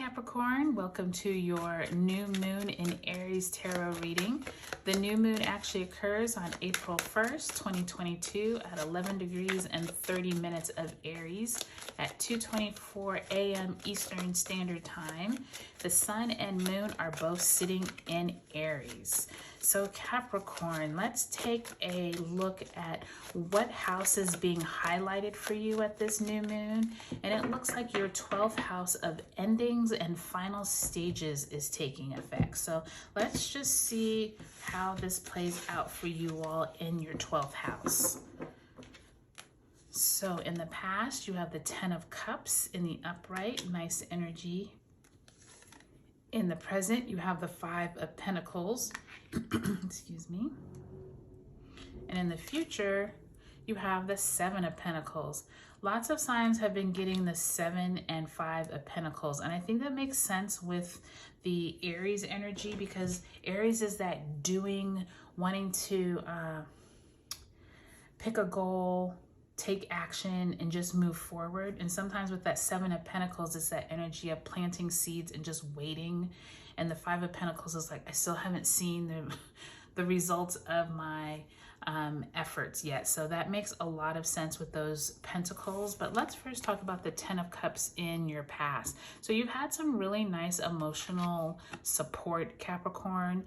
Capricorn, welcome to your new moon in Aries tarot reading. The new moon actually occurs on April 1st, 2022 at 11 degrees and 30 minutes of Aries at 2:24 a.m. Eastern Standard Time. The sun and moon are both sitting in Aries. So Capricorn, let's take a look at what house is being highlighted for you at this new moon. And it looks like your 12th house of endings and final stages is taking effect. So let's just see how this plays out for you all in your 12th house. So in the past, you have the 10 of Cups in the upright, nice energy. In the present, you have the 5 of Pentacles, excuse me. And in the future, you have the 7 of Pentacles. Lots of signs have been getting the 7 and 5 of Pentacles. And I think that makes sense with the Aries energy, because Aries is that doing, wanting to pick a goal, take action, and just move forward. And sometimes with that 7 of Pentacles, it's that energy of planting seeds and just waiting. And the 5 of Pentacles is like, I still haven't seen the results of my efforts yet. So that makes a lot of sense with those pentacles. But let's first talk about the 10 of Cups in your past. So you've had some really nice emotional support, Capricorn,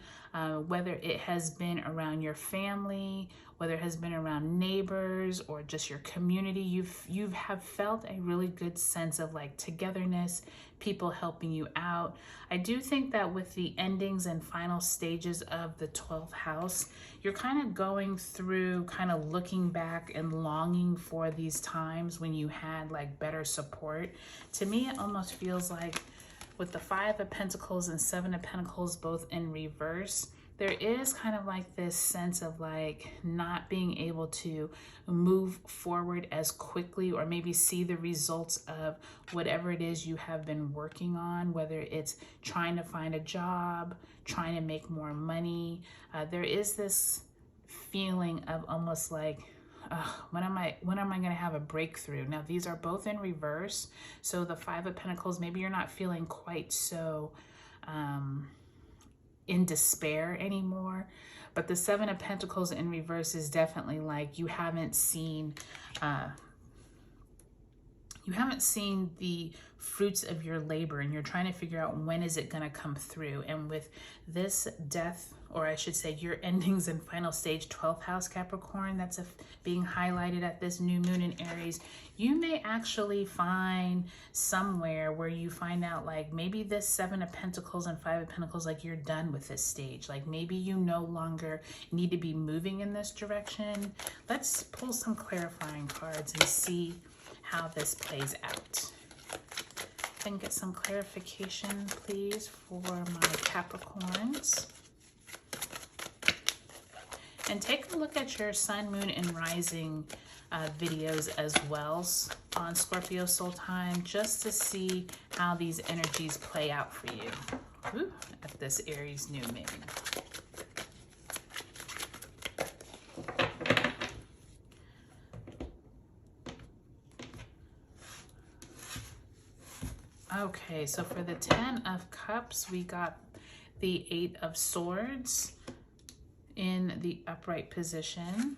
whether it has been around your family, whether it has been around neighbors or just your community. You have felt a really good sense of like togetherness, people helping you out. I do think that with the endings and final stages of the 12th house, you're kind of going through, kind of looking back and longing for these times when you had like better support. To me, it almost feels like with the 5 of Pentacles and 7 of Pentacles both in reverse, there is kind of like this sense of like not being able to move forward as quickly or maybe see the results of whatever it is you have been working on, whether it's trying to find a job, trying to make more money. There is this feeling of almost like, when am I going to have a breakthrough? Now, these are both in reverse. So the 5 of Pentacles, maybe you're not feeling quite so in despair anymore, but the 7 of Pentacles in reverse is definitely like you haven't seen the fruits of your labor, and you're trying to figure out when is it going to come through. And with this death, or I should say your endings and final stage 12th house, Capricorn, that's being highlighted at this new moon in Aries, you may actually find somewhere where you find out like maybe this 7 of Pentacles and 5 of Pentacles, like you're done with this stage. Like maybe you no longer need to be moving in this direction. Let's pull some clarifying cards and see how this plays out. If I can get some clarification, please, for my Capricorns. And take a look at your sun, moon, and rising videos as well on Scorpio Soul Time, just to see how these energies play out for you at this Aries new moon. Okay, so for the 10 of Cups, we got the 8 of Swords in the upright position.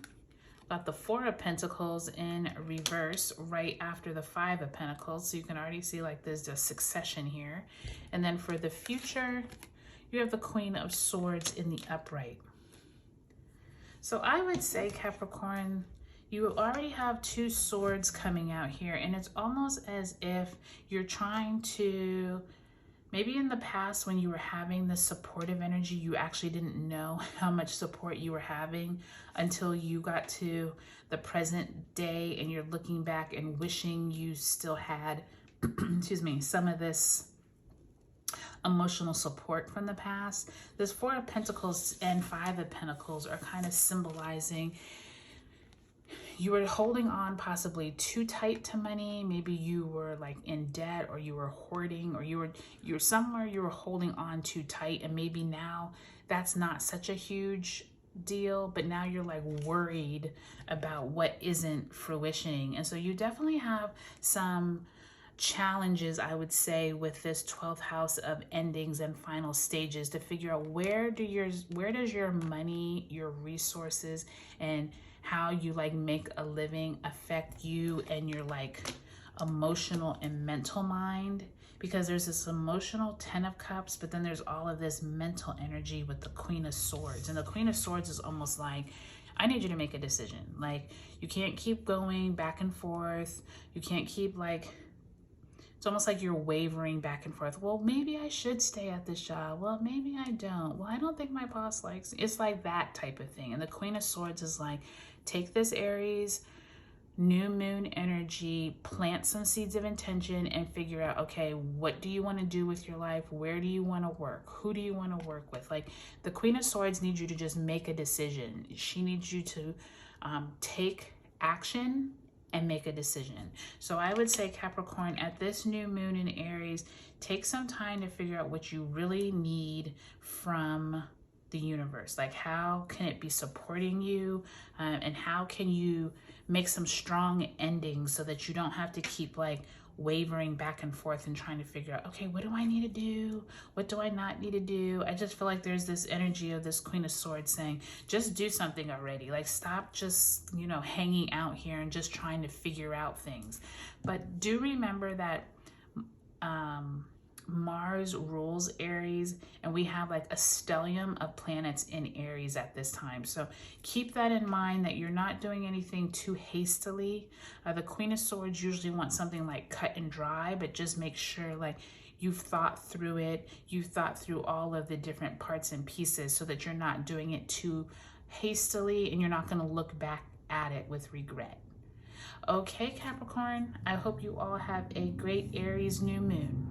Got the 4 of Pentacles in reverse right after the 5 of Pentacles. So you can already see like there's a succession here. And then for the future, you have the Queen of Swords in the upright. So I would say, Capricorn, you already have 2 swords coming out here, and it's almost as if you're trying to, maybe in the past when you were having the supportive energy, you actually didn't know how much support you were having until you got to the present day and you're looking back and wishing you still had, excuse me, some of this emotional support from the past. This 4 of Pentacles and 5 of Pentacles are kind of symbolizing you were holding on possibly too tight to money. Maybe you were like in debt, or you were hoarding, or you were somewhere you were holding on too tight. And maybe now that's not such a huge deal, but now you're like worried about what isn't fruitioning. And so you definitely have some challenges, I would say, with this 12th house of endings and final stages, to figure out where does your money, your resources, and how you like make a living affect you and your like emotional and mental mind. Because there's this emotional 10 of cups, but then there's all of this mental energy with the Queen of Swords. And the Queen of Swords is almost like, I need you to make a decision. Like, you can't keep going back and forth. You can't keep like, it's almost like you're wavering back and forth. Well, maybe I should stay at this job. Well, maybe I don't. Well, I don't think my boss likes me. It's like that type of thing. And the Queen of Swords is like, take this Aries new moon energy, plant some seeds of intention, and figure out, okay, what do you want to do with your life? Where do you want to work? Who do you want to work with? Like, the Queen of Swords needs you to just make a decision. She needs you to take action and make a decision. So I would say, Capricorn, at this new moon in Aries, take some time to figure out what you really need from the universe. Like, how can it be supporting you, and how can you make some strong endings so that you don't have to keep like wavering back and forth and trying to figure out, okay, what do I need to do? What do I not need to do? I just feel like there's this energy of this Queen of Swords saying, just do something already. Like, stop just, you know, hanging out here and just trying to figure out things. But do remember that Mars rules Aries, and we have like a stellium of planets in Aries at this time. So keep that in mind, that you're not doing anything too hastily. The Queen of Swords usually wants something like cut and dry, but just make sure like you've thought through it. You've thought through all of the different parts and pieces so that you're not doing it too hastily and you're not going to look back at it with regret. Okay, Capricorn, I hope you all have a great Aries new moon.